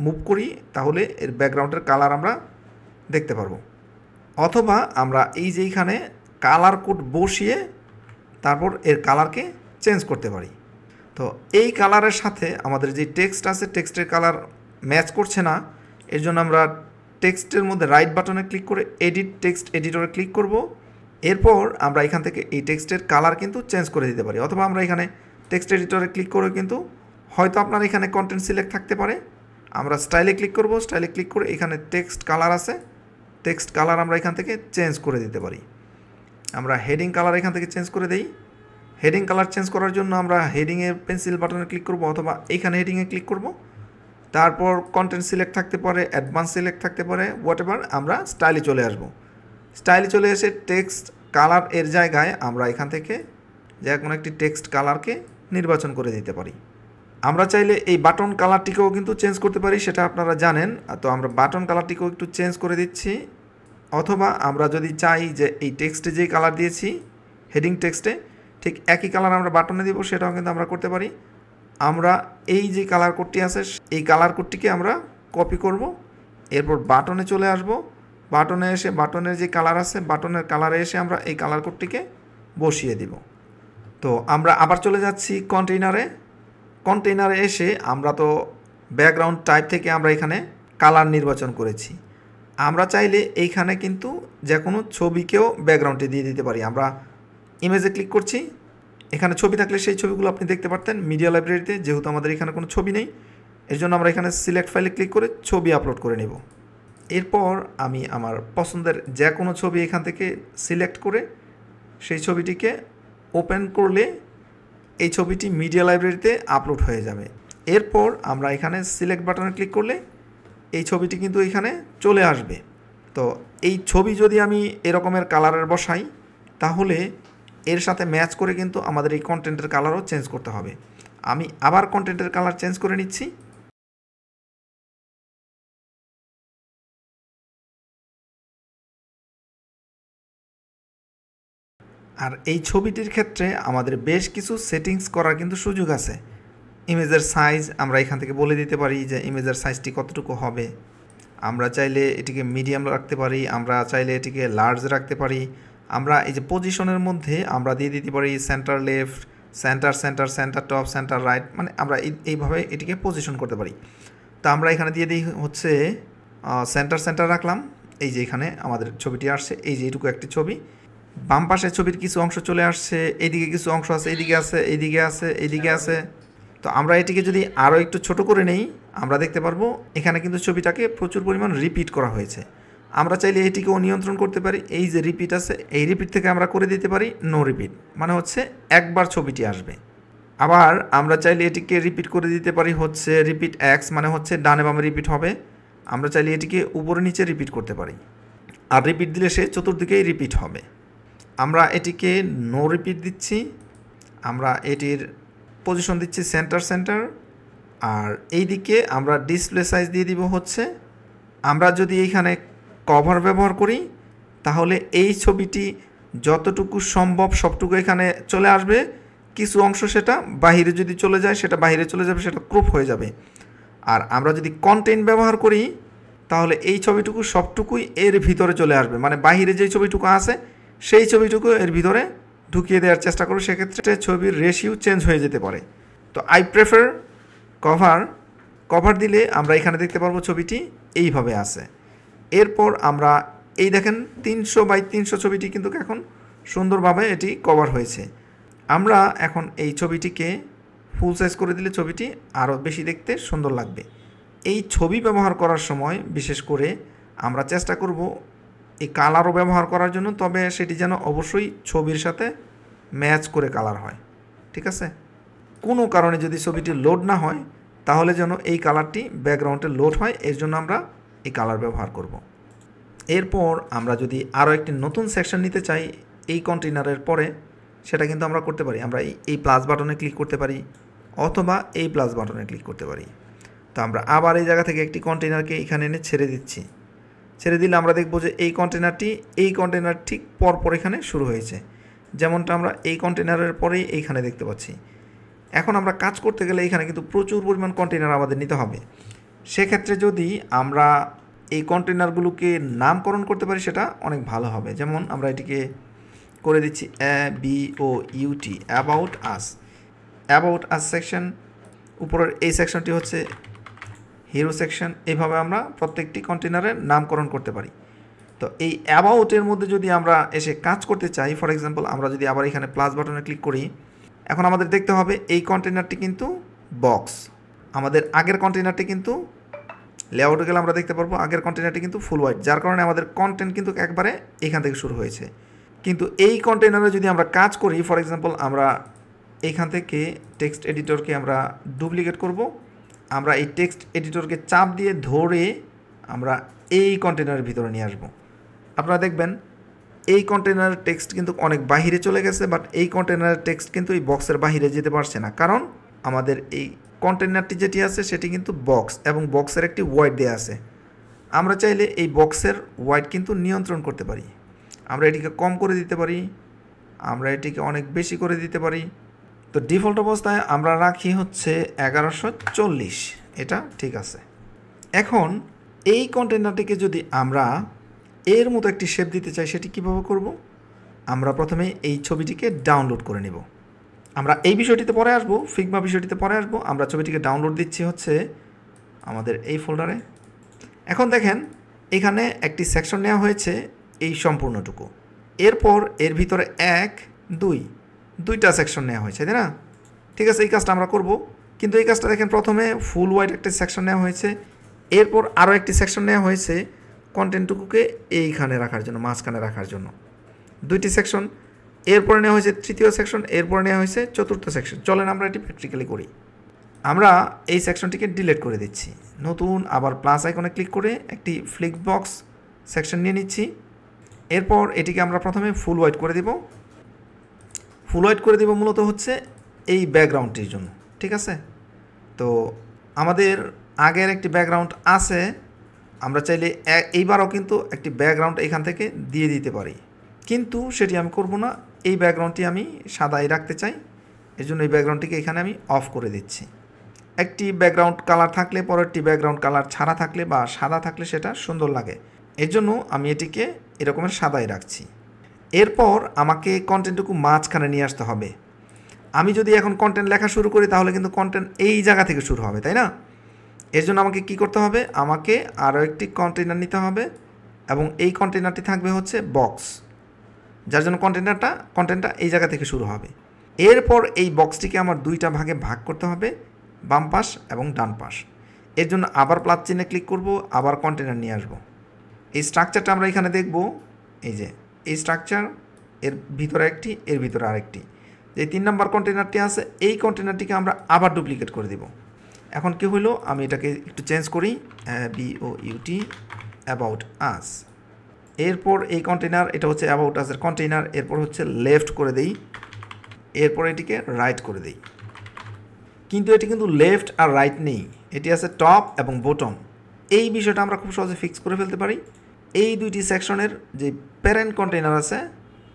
মুভ করি তাহলে এর ব্যাকগ্রাউন্ডের কালার আমরা দেখতে পারবো। অথবা আমরা এই যে এইখানে কালার কোড বসিয়ে তারপর এর কালারকে চেঞ্জ করতে পারি। তো এই কালারের সাথে আমাদের যে টেক্সট আছে টেক্সটের কালার ম্যাচ করছে না, এর জন্য আমরা টেক্সটের মধ্যে রাইট বাটনে ক্লিক করে এডিট টেক্সট এডিটরে ক্লিক করব। এরপর আমরা এখান থেকে এই টেক্সটের কালার কিন্তু চেঞ্জ করে দিতে পারি। অথবা আমরা এখানে টেক্সট এডিটরে ক্লিক করে কিন্তু হয়তো আপনার এখানে কন্টেন্ট সিলেক্ট থাকতে পারে, আমরা স্টাইলে ক্লিক করব। স্টাইলে ক্লিক করে এখানে টেক্সট কালার আছে, টেক্সট কালার আমরা এখান থেকে চেঞ্জ করে দিতে পারি। আমরা হেডিং কালার এখান থেকে চেঞ্জ করে দেই। হেডিং কালার চেঞ্জ করার জন্য আমরা হেডিংয়ের পেন্সিল বাটনে ক্লিক করব অথবা এইখানে হেডিংয়ে ক্লিক করব। তারপর কন্টেন্ট সিলেক্ট থাকতে পারে, অ্যাডভান্স সিলেক্ট থাকতে পারে, হোয়াটএভার, আমরা স্টাইলে চলে আসব। স্টাইলে চলে এসে টেক্সট কালার এর জায়গায় আমরা এখান থেকে যে কোনো একটি টেক্সট কালারকে নির্বাচন করে দিতে পারি। আমরা চাইলে এই বাটন কালারটিকেও কিন্তু চেঞ্জ করতে পারি, সেটা আপনারা জানেন। তো আমরা বাটন কালারটিকেও একটু চেঞ্জ করে দিচ্ছি। অথবা আমরা যদি চাই যে এই টেক্সটে যেই কালার দিয়েছি হেডিং টেক্সটে ঠিক একই কালার আমরা বাটনে দিব, সেটাও কিন্তু আমরা করতে পারি। আমরা এই যে কালার কোডটি আছে এই কালার কোডটিকে আমরা কপি করব, এরপর বাটনে চলে আসব। বাটনে এসে বাটনের যে কালার আছে বাটনের কালারে এসে আমরা এই কালার কোডটিকে বসিয়ে দিব। তো আমরা আবার চলে যাচ্ছি কন্টেইনারে এসে আমরা তো ব্যাকগ্রাউন্ড টাইপ থেকে আমরা এখানে কালার নির্বাচন করেছি। আমরা চাইলে এইখানে কিন্তু যে কোনো ছবিকেও ব্যাকগ্রাউন্ডে দিয়ে দিতে পারি। আমরা ইমেজে ক্লিক করছি, এখানে ছবি থাকলে সেই ছবিগুলো আপনি দেখতে পারতেন মিডিয়া লাইব্রেরিতে, যেহেতু আমাদের এখানে কোনো ছবি নেই এর জন্য আমরা এখানে সিলেক্ট ফাইলে ক্লিক করে ছবি আপলোড করে নেব। এরপর আমি আমার পছন্দের যে কোনো ছবি এখান থেকে সিলেক্ট করে সেই ছবিটিকে ওপেন করলে এই ছবিটি মিডিয়া লাইব্রেরিতে আপলোড হয়ে যাবে। এরপর আমরা এখানে সিলেক্ট বাটনে ক্লিক করলে এই ছবিটি কিন্তু এখানে চলে আসবে। তো এই ছবি যদি আমি এরকমের কালারের বসাই তাহলে এর সাথে ম্যাচ করে কিন্তু আমাদের এই কন্টেন্টের কালারও চেঞ্জ করতে হবে। আমি আবার কন্টেন্টের কালার চেঞ্জ করে নিচ্ছি। আর এই ছবিটির ক্ষেত্রে আমাদের বেশ কিছু সেটিংস করার কিন্তু সুযোগ আছে। ইমেজের সাইজ আমরা এখান থেকে বলে দিতে পারি যে ইমেজের সাইজটি কতটুকু হবে। আমরা চাইলে এটিকে মিডিয়াম রাখতে পারি, আমরা চাইলে এটিকে লার্জ রাখতে পারি। আমরা এই যে পজিশনের মধ্যে আমরা দিয়ে দিতে পারি centre left, centre top, centre right, মানে আমরা এইভাবে এটিকে পজিশন করতে পারি। তো আমরা এখানে দিয়ে দিই হচ্ছে সেন্টার রাখলাম। এই যে এখানে আমাদের ছবিটি আসছে, এই যে এইটুকু একটি ছবি। বাম পাশে ছবির কিছু অংশ চলে আসছে, এইদিকে কিছু অংশ আছে, এইদিকে আছে। তো আমরা এটিকে যদি আরও একটু ছোট করে নেই আমরা দেখতে পারবো এখানে কিন্তু ছবিটাকে প্রচুর পরিমাণ রিপিট করা হয়েছে। আমরা চাইলে এটিকেও নিয়ন্ত্রণ করতে পারি। এই যে রিপিট আছে এই রিপিট থেকে আমরা করে দিতে পারি নো রিপিট, মানে হচ্ছে একবার ছবিটি আসবে। আবার আমরা চাইলে এটিকে রিপিট করে দিতে পারি হচ্ছে রিপিট এক্স, মানে হচ্ছে ডানে বামে রিপিট হবে। আমরা চাইলে এটিকে উপরে নিচে রিপিট করতে পারি, আর রিপিট দিলে সে চতুর্দিকেই রিপিট হবে। আমরা এটিকে নো রিপিট দিচ্ছি। আমরা এটির পজিশন দিচ্ছি সেন্টার, আর এই দিকে আমরা ডিসপ্লে সাইজ দিয়ে দিব হচ্ছে। আমরা যদি এইখানে কভার ব্যবহার করি তাহলে এই ছবিটি যতটুকু সম্ভব সবটুকু এখানে চলে আসবে। কিছু অংশ সেটা বাহিরে যদি চলে যায় সেটা বাহিরে চলে যাবে, সেটা ক্রপ হয়ে যাবে। আর আমরা যদি কন্টেন্ট ব্যবহার করি তাহলে এই ছবিটুকু সবটুকুই এর ভিতরে চলে আসবে, মানে বাহিরে যে ছবিটুকু আছে সেই ছবিটুকু এর ভিতরে ঢুকিয়ে দেওয়ার চেষ্টা করব। সেক্ষেত্রে ছবির রেশিও চেঞ্জ হয়ে যেতে পারে। তো আই প্রেফার কভার দিলে আমরা এখানে দেখতে পারবো ছবিটি এইভাবে আছে। এরপর আমরা এই দেখেন 300x300 ছবিটি কিন্তু এখন সুন্দরভাবে এটি কভার হয়েছে। আমরা এখন এই ছবিটিকে ফুল সাইজ করে দিলে ছবিটি আরও বেশি দেখতে সুন্দর লাগবে। এই ছবি ব্যবহার করার সময় বিশেষ করে আমরা চেষ্টা করব এই কালারও ব্যবহার করার জন্য, তবে সেটি যেন অবশ্যই ছবির সাথে ম্যাচ করে কালার হয়। ঠিক আছে, কোনো কারণে যদি ছবিটি লোড না হয় তাহলে যেন এই কালারটি ব্যাকগ্রাউন্ডে লোড হয়, এর জন্য আমরা এই কালার ব্যবহার করব। এরপর আমরা যদি আরও একটি নতুন সেকশন নিতে চাই এই কন্টেইনারের পরে, সেটা কিন্তু আমরা করতে পারি। আমরা এই প্লাস বাটনে ক্লিক করতে পারি অথবা এই প্লাস বাটনে ক্লিক করতে পারি। তো আমরা আবার এই জায়গা থেকে একটি কন্টেইনারকে এখানে এনে ছেড়ে দিচ্ছি। ছেড়ে দিলে আমরা দেখব যে এই কন্টেনার ঠিক পরপর এখানে শুরু হয়েছে, যেমনটা আমরা এই কন্টেনারের পরেই এইখানে দেখতে পাচ্ছি। এখন আমরা কাজ করতে গেলে এখানে কিন্তু প্রচুর পরিমাণ কন্টেনার আমাদের নিতে হবে। সেক্ষেত্রে যদি আমরা এই কন্টেনারগুলোকে নামকরণ করতে পারি সেটা অনেক ভালো হবে। যেমন আমরা এটিকে করে দিচ্ছি ABOUT, অ্যাবাউট আস সেকশন, উপরের এই সেকশনটি হচ্ছে হিরো সেকশন। এইভাবে আমরা প্রত্যেকটি কন্টেনারের নামকরণ করতে পারি। তো এই অ্যাবাউটের মধ্যে যদি আমরা এসে কাজ করতে চাই, ফর এক্সাম্পল আমরা যদি আবার এখানে প্লাস বাটনে ক্লিক করি, এখন আমাদের দেখতে হবে এই কন্টেনারটি কিন্তু বক্স, আমাদের আগের কন্টেনারটি কিন্তু লেআউটে গেলে আমরা দেখতে পারবো আগের কন্টেনারটি কিন্তু ফুল হোয়াইট, যার কারণে আমাদের কন্টেন্ট কিন্তু একবারে এখান থেকে শুরু হয়েছে। কিন্তু এই কন্টেনারে যদি আমরা কাজ করি, ফর এক্সাম্পল আমরা এইখান থেকে টেক্সট এডিটরকে আমরা ডুপ্লিকেট করব, আমরা এই টেক্সট এডিটরকে চাপ দিয়ে ধরে আমরা এই কন্টেনারের ভিতরে নিয়ে আসব। আপনারা দেখবেন এই কন্টেনারের টেক্সট কিন্তু অনেক বাহিরে চলে গেছে, বাট এই কন্টেনারের টেক্সট কিন্তু এই বক্সের বাহিরে যেতে পারছে না, কারণ আমাদের এই কন্টেনারটি যেটি আছে সেটি কিন্তু বক্স এবং বক্সের একটি ওয়াইড দেওয়া আছে। আমরা চাইলে এই বক্সের ওয়াইড কিন্তু নিয়ন্ত্রণ করতে পারি। আমরা এটিকে কম করে দিতে পারি, আমরা এটিকে অনেক বেশি করে দিতে পারি। তো ডিফল্ট অবস্থায় আমরা রাখি হচ্ছে 1140, এটা ঠিক আছে। এখন এই কন্টেনারটিকে যদি আমরা এর মতো একটি শেপ দিতে চাই, সেটি কীভাবে করব? আমরা প্রথমে এই ছবিটিকে ডাউনলোড করে নেব। আমরা এই বিষয়টিতে পরে আসবো, ফিগমা বিষয়টিতে পরে আসবো। আমরা ছবিটিকে ডাউনলোড দিচ্ছি হচ্ছে আমাদের এই ফোল্ডারে। এখন দেখেন এখানে একটি সেকশন নেওয়া হয়েছে এই সম্পূর্ণটুকু, এরপর এর ভিতরে 1, 2 দুইটা সেকশন নেওয়া হয়েছে, তাই না? ঠিক আছে, এই কাজটা আমরা করব। কিন্তু এই কাজটা দেখেন প্রথমে ফুল হোয়াইট একটা সেকশন নেওয়া হয়েছে, এরপর আরও একটি সেকশন নেওয়া হয়েছে কন্টেন্টটুকুকে এইখানে রাখার জন্য, মাঝখানে রাখার জন্য দুইটি সেকশন। এরপরে নেওয়া হয়েছে তৃতীয় সেকশন, এরপরে নেওয়া হয়েছে চতুর্থ সেকশন। চলেন আমরা এটি প্র্যাকটিক্যালি করি। আমরা এই সেকশনটিকে ডিলিট করে দিচ্ছি, নতুন আবার প্লাস আইকনে ক্লিক করে একটি ফ্লিক বক্স সেকশন নিয়ে নিচ্ছি। এরপর এটিকে আমরা প্রথমে ফুল হোয়াইট করে দেব। ফুল হোয়াইট করে দেব মূলত হচ্ছে এই ব্যাকগ্রাউন্ডটির জন্য, ঠিক আছে? তো আমাদের আগের একটি ব্যাকগ্রাউন্ড আছে, আমরা চাইলে এইবারও কিন্তু একটি ব্যাকগ্রাউন্ড এখান থেকে দিয়ে দিতে পারি, কিন্তু সেটি আমি করব না। এই ব্যাকগ্রাউন্ডটি আমি সাদাই রাখতে চাই, এর জন্য এই ব্যাকগ্রাউন্ডটিকে এখানে আমি অফ করে দিচ্ছি। একটি ব্যাকগ্রাউন্ড কালার থাকলে পরেরটি ব্যাকগ্রাউন্ড কালার ছাড়া থাকলে বা সাদা থাকলে সেটা সুন্দর লাগে, এর জন্য আমি এটিকে এরকমের সাদাই রাখছি। এরপর আমাকে কন্টেন্টটুকু মাঝখানে নিয়ে আসতে হবে। আমি যদি এখন কন্টেন্ট লেখা শুরু করি তাহলে কিন্তু কন্টেন্ট এই জায়গা থেকে শুরু হবে, তাই না? এর জন্য আমাকে কি করতে হবে? আমাকে আরও একটি কন্টেনার নিতে হবে এবং এই কন্টেনারটি থাকবে হচ্ছে বক্স, যার জন্য কন্টেন্টটা এই জায়গা থেকে শুরু হবে। এরপর এই বক্সটিকে আমার দুইটা ভাগে ভাগ করতে হবে, বাম পাশ এবং ডান পাশ। এর জন্য আবার প্লাস চিহ্নে ক্লিক করব, আবার কন্টেনার নিয়ে আসব। এই স্ট্রাকচারটা আমরা এখানে দেখব, এই যে এই স্ট্রাকচার, এর ভিতরে একটি, এর ভিতরে আরেকটি। যে 3 নম্বর কন্টেনারটি আছে এই কন্টেনারটিকে আমরা আবার ডুপ্লিকেট করে দেব। এখন কি হলো, আমি এটাকে একটু চেঞ্জ করি, ABOUT, অ্যাবাউট আস। এরপর এই কন্টেনার, এটা হচ্ছে অ্যাবাউট আসের কন্টেনার, এরপর হচ্ছে লেফট করে দেই, এরপর এটিকে রাইট করে দেই। কিন্তু এটি কিন্তু লেফট আর রাইট নেই, এটি আছে টপ এবং বটম। এই বিষয়টা আমরা খুব সহজে ফিক্স করে ফেলতে পারি। এই দুইটি সেকশনের যে প্যারেন্ট কন্টেনার আছে,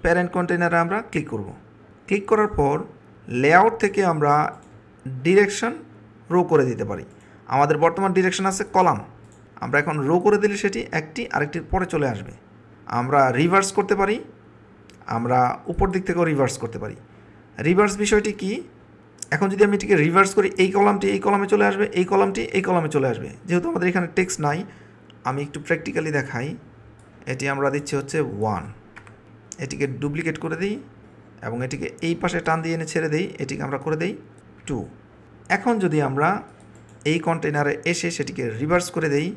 প্যারেন্ট কন্টেনারে আমরা ক্লিক করব। ক্লিক করার পর লেআউট থেকে আমরা ডিরেকশন রো করে দিতে পারি। আমাদের বর্তমান ডিরেকশন আছে কলাম, আমরা এখন রো করে দিলে সেটি একটি আরেকটির পরে চলে আসবে। আমরা রিভার্স করতে পারি, আমরা উপর দিক থেকেও রিভার্স করতে পারি। রিভার্স বিষয়টি কি? এখন যদি আমি এটিকে রিভার্স করি, এই কলামটি এই কলামে চলে আসবে, এই কলামটি এই কলামে চলে আসবে। যেহেতু আমাদের এখানে টেক্সট নাই, আমি একটু প্র্যাকটিক্যালি দেখাই। এটি আমরা দিচ্ছি হচ্ছে 1, এটিকে ডুপ্লিকেট করে দিই এবং এটিকে এই পাশে টান দিয়ে এনে ছেড়ে দিই, এটিকে আমরা করে দিই 2। এখন যদি আমরা এই কন্টেনারে এসে সেটিকে রিভার্স করে দেই,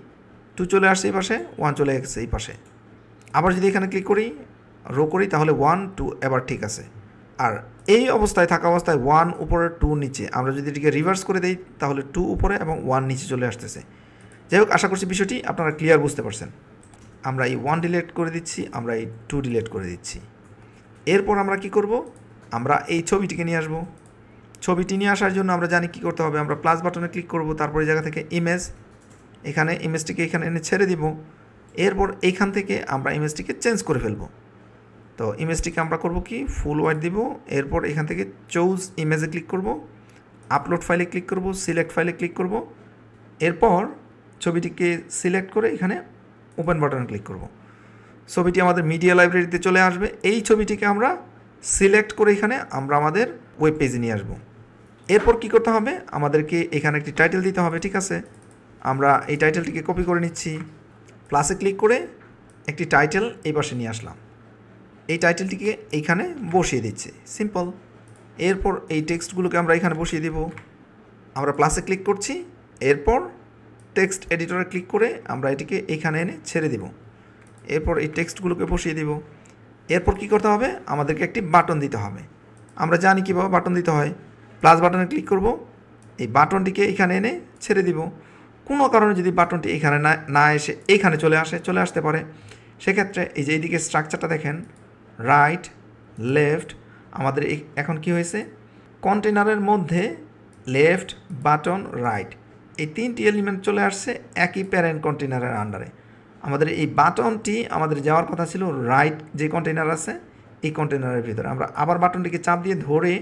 2 চলে আসছে এই পাশে, 1 চলে গেছে এই পাশে। আবার যদি এখানে ক্লিক করি, রো করি, তাহলে 1, 2 এবার ঠিক আছে। আর এই অবস্থায় থাকা অবস্থায় 1 উপরে 2 নিচে, আমরা যদি এটিকে রিভার্স করে দিই তাহলে 2 উপরে এবং 1 নিচে চলে আসতেছে। যাই হোক, আশা করছি বিষয়টি আপনারা ক্লিয়ার বুঝতে পারছেন। আমরা এই 1 ডিলিট করে দিচ্ছি, আমরা এই 2 ডিলিট করে দিচ্ছি। এরপর আমরা কি করব? আমরা এই ছবিটিকে নিয়ে আসব। ছবিটি নিয়ে আসার জন্য আমরা জানি কি করতে হবে, আমরা প্লাস বাটনে ক্লিক করব, তারপরে এই জায়গা থেকে ইমেজ, এখানে ইমেজটিকে এখানে এনে ছেড়ে দিব। এরপর এইখান থেকে আমরা ইমেজটিকে চেঞ্জ করে ফেলবো। তো ইমেজটিকে আমরা করব কি, ফুল হোয়াইট দিব। এরপর এখান থেকে চুজ ইমেজে ক্লিক করব, আপলোড ফাইলে ক্লিক করব, সিলেক্ট ফাইলে ক্লিক করব। এরপর ছবিটিকে সিলেক্ট করে এখানে ওপেন বাটনে ক্লিক করব। ছবিটি আমাদের মিডিয়া লাইব্রেরিতে চলে আসবে। এই ছবিটিকে আমরা সিলেক্ট করে এখানে আমরা আমাদের ওয়েব পেজে নিয়ে আসব। এরপর কি করতে হবে, আমাদেরকে এখানে একটি টাইটেল দিতে হবে। ঠিক আছে, আমরা এই টাইটেলটিকে কপি করে নিচ্ছি, প্লাসে ক্লিক করে একটি টাইটেল এই পাশে নিয়ে আসলাম। এই টাইটেলটিকে এইখানে বসিয়ে দিচ্ছি, সিম্পল। এরপর এই টেক্সটগুলোকে আমরা এখানে বসিয়ে দেব। আমরা প্লাসে ক্লিক করছি, এরপর টেক্সট এডিটরে ক্লিক করে আমরা এটিকে এইখানে এনে ছেড়ে দেব। এরপর এই টেক্সটগুলোকে বসিয়ে দেব। এরপর কি করতে হবে, আমাদেরকে একটি বাটন দিতে হবে। আমরা জানি কীভাবে বাটন দিতে হয়। প্লাস বাটনে ক্লিক করব, এই বাটনটিকে এখানে এনে ছেড়ে দিব। কোনো কারণে যদি বাটনটি এখানে না এসে এইখানে চলে আসতে পারে, সেক্ষেত্রে এই যে এইদিকে স্ট্রাকচারটা দেখেন, রাইট লেফট, আমাদের এখন কি হয়েছে, কন্টেনারের মধ্যে লেফট বাটন রাইট এই তিনটি এলিমেন্ট চলে আসছে একই প্যারেন্ট কন্টেনারের আন্ডারে। আমাদের এই বাটনটি আমাদের যাওয়ার কথা ছিল রাইট যে কন্টেনার আছে এই কন্টেনারের ভিতরে। আমরা আবার বাটনটিকে চাপ দিয়ে ধরে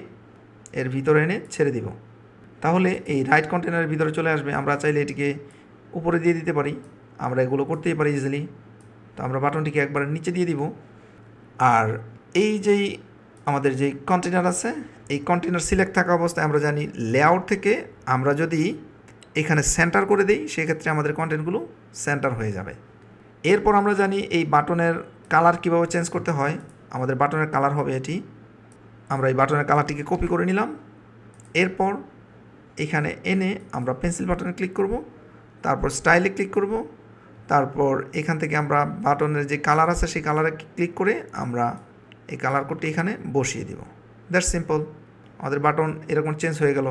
এর ভিতরে এনে ছেড়ে দিব, তাহলে এই রাইট কন্টেনারের ভিতরে চলে আসবে। আমরা চাইলে এটিকে উপরে দিয়ে দিতে পারি, আমরা এগুলো করতেই পারি ইজিলি। তো আমরা বাটনটিকে একবার নিচে দিয়ে দিব। আর এই যেই আমাদের যেই কন্টেনার আছে এই কন্টেনার সিলেক্ট থাকা অবস্থায় আমরা জানি লেআউট থেকে আমরা যদি এখানে সেন্টার করে দিই সেক্ষেত্রে আমাদের কন্টেন্টগুলো সেন্টার হয়ে যাবে। এরপর আমরা জানি এই বাটনের কালার কীভাবে চেঞ্জ করতে হয়। আমাদের বাটনের কালার হবে এটি। আমরা এই বাটনের কালারটিকে কপি করে নিলাম। এরপর এখানে এনে আমরা পেন্সিল বাটনে ক্লিক করব, তারপর স্টাইলে ক্লিক করব, তারপর এখান থেকে আমরা বাটনের যে কালার আছে সেই কালারে ক্লিক করে আমরা এই কালার কোডটি এখানে বসিয়ে দেব। দ্যাটস সিম্পল, আমাদের বাটন এরকম চেঞ্জ হয়ে গেল।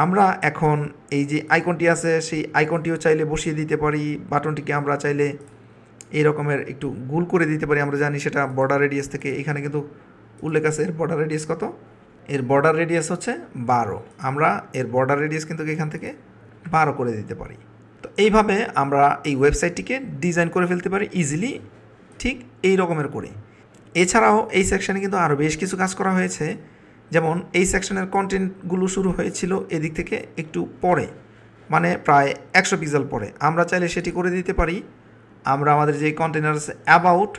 আমরা এখন এই যে আইকনটি আছে সেই আইকনটিও চাইলে বসিয়ে দিতে পারি। বাটনটিকে আমরা চাইলে এই রকমের একটু গোল করে দিতে পারি। আমরা জানি সেটা বর্ডার রেডিয়াস থেকে, এখানে কিন্তু উল্লেখ আছে এর বর্ডার রেডিয়াস কত, এর বর্ডার রেডিয়াস হচ্ছে 12। আমরা এর বর্ডার রেডিয়াস কিন্তু এখান থেকে 12 করে দিতে পারি। তো এইভাবে আমরা এই ওয়েবসাইটটিকে ডিজাইন করে ফেলতে পারি ইজিলি, ঠিক এই রকমের করে। এছাড়াও এই সেকশানে কিন্তু আরও বেশ কিছু কাজ করা হয়েছে। যেমন এই সেকশনের কন্টেন্টগুলো শুরু হয়েছিল এদিক থেকে একটু পরে, মানে প্রায় 100 পিক্সেল পরে। আমরা চাইলে সেটি করে দিতে পারি। আমরা আমাদের যে কন্টেনার আছে অ্যাবাউট,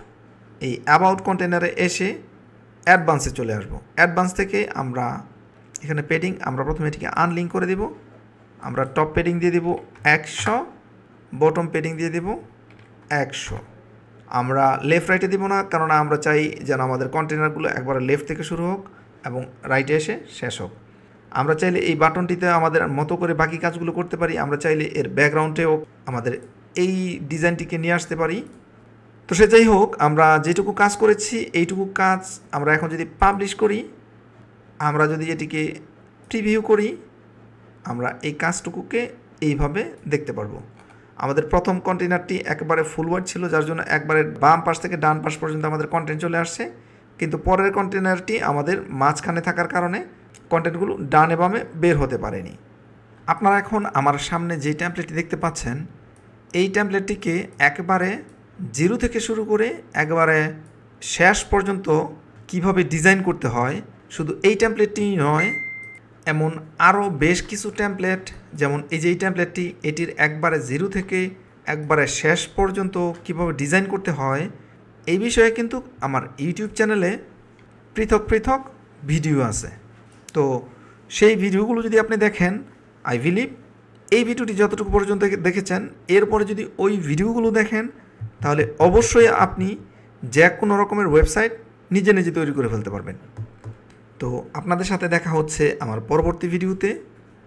এই অ্যাবাউট কন্টেনারে এসে অ্যাডভান্সে চলে আসব। অ্যাডভান্স থেকে আমরা এখানে পেডিং, আমরা প্রথমে এটিকে আনলিঙ্ক করে দেব। আমরা টপ পেডিং দিয়ে দেব 100, বটম পেডিং দিয়ে দেব 100। আমরা লেফট রাইটে দেবো না, কারণ আমরা চাই যেন আমাদের কন্টেনারগুলো একবারে লেফট থেকে শুরু হোক এবং রাইটে এসে শেষ হোক। আমরা চাইলে এই বাটনটিতে আমাদের মতো করে বাকি কাজগুলো করতে পারি। আমরা চাইলে এর ব্যাকগ্রাউন্ডেও আমাদের এই ডিজাইনটিকে নিয়ে আসতে পারি। তো সে যাই হোক, আমরা যেটুকু কাজ করেছি এইটুকু কাজ আমরা এখন যদি পাবলিশ করি, আমরা যদি এটিকে প্রিভিউ করি, আমরা এই কাজটুকুকে এইভাবে দেখতে পারবো। আমাদের প্রথম কন্টেনারটি একেবারে ফুল ওয়ার্ড ছিল, যার জন্য একবারে বাম পাশ থেকে ডান পাশ পর্যন্ত আমাদের কন্টেন্ট চলে আসছে। কিন্তু পরের কন্টেনারটি আমাদের মাঝখানে থাকার কারণে কন্টেন্টগুলো ডানে বামে বের হতে পারেনি। আপনারা এখন আমার সামনে যে টেমপ্লেটটি দেখতে পাচ্ছেন এই টেমপ্লেটটিকে একেবারে 0 থেকে শুরু করে একবারে শেষ পর্যন্ত কিভাবে ডিজাইন করতে হয়, শুধু এই টেমপ্লেটটি নয়, এমন আরও বেশ কিছু টেমপ্লেট, যেমন এই যে এই টেমপ্লেটটি, এটির একবারে 0 থেকে একবারে শেষ পর্যন্ত কিভাবে ডিজাইন করতে হয় এই বিষয়ে কিন্তু আমার ইউটিউব চ্যানেলে পৃথক পৃথক ভিডিও আছে। তো সেই ভিডিওগুলো যদি আপনি দেখেন, আই বিলিভ এই ভিডিওটি যতটুকু পর্যন্ত দেখেছেন এরপরে যদি ওই ভিডিওগুলো দেখেন তাহলে অবশ্যই আপনি যে কোনো রকমের ওয়েবসাইট নিজে নিজে তৈরি করে ফেলতে পারবেন। তো আপনাদের সাথে দেখা হচ্ছে আমার পরবর্তী ভিডিওতে।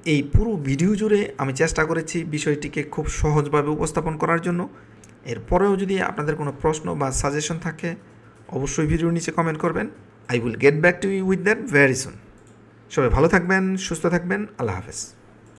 এই পুরো ভিডিও জুড়ে আমি চেষ্টা করেছি বিষয়টিকে খুব সহজভাবে উপস্থাপন করার জন্য। এরপরেও যদি আপনাদের কোনো প্রশ্ন বা সাজেশন থাকে অবশ্যই ভিডিওর নিচে কমেন্ট করবেন। I will get back to you with that very soon. সবাই ভালো থাকবেন, সুস্থ থাকবেন, আল্লাহ হাফেজ।